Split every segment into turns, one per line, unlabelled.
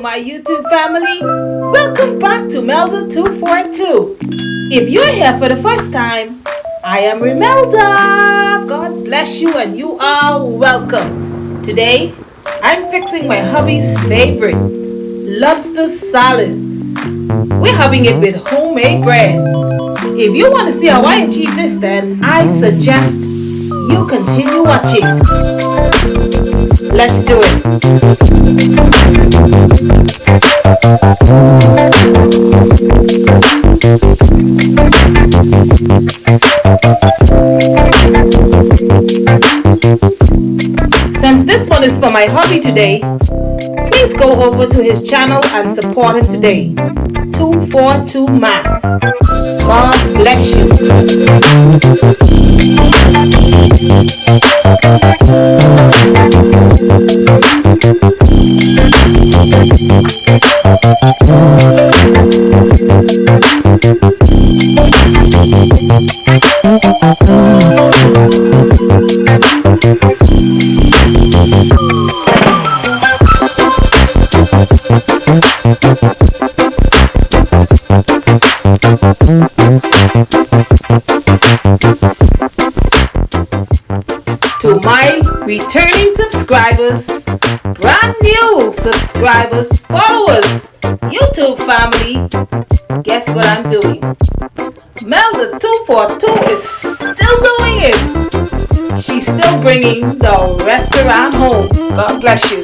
my YouTube family. Welcome back to Melda 242. If you're here for the first time, I am Melda. God bless you and you are welcome. Today, I'm fixing my hubby's favorite, lobster salad. We're having it with homemade bread. If you want to see how I achieve this, then I suggest you continue watching. Let's do it. Since this one is for my hubby today, please go over to his channel and support him today. 242 Math. God bless you. To my returning subscribers, brand new subscribers, followers, YouTube family, guess what I'm doing? Melda 242 is still doing it. She's still bringing the restaurant home. God bless you.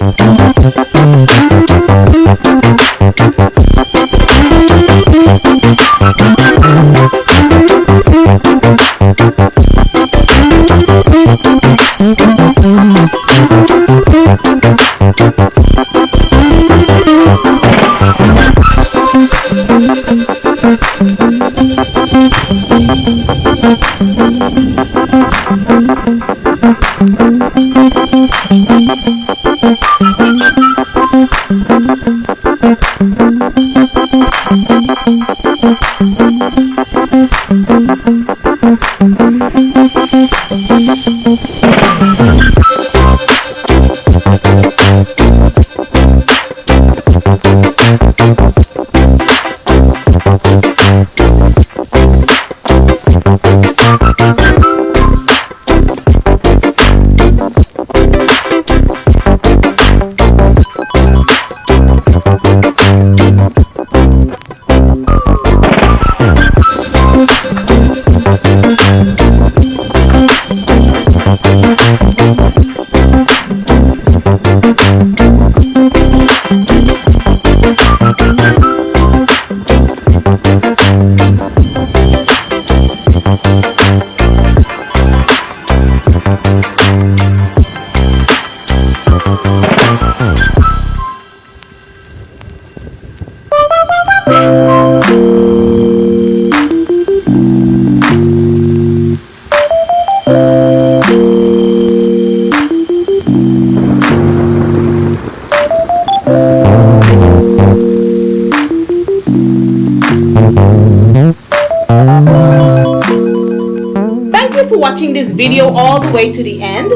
Thank you for watching this video all the way to the end.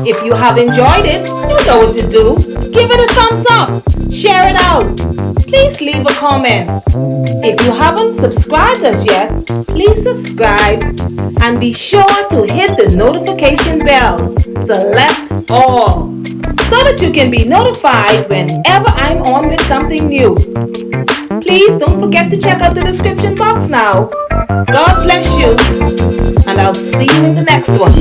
If you have enjoyed it, you know what to do. Give it a thumbs up. Share it out. Please leave a comment. If you haven't subscribed us yet, please subscribe and be sure to hit the notification bell. Select all so that you can be notified whenever I'm on with something new. Please don't forget to check out the description box now. God bless you, and I'll see you in the next one.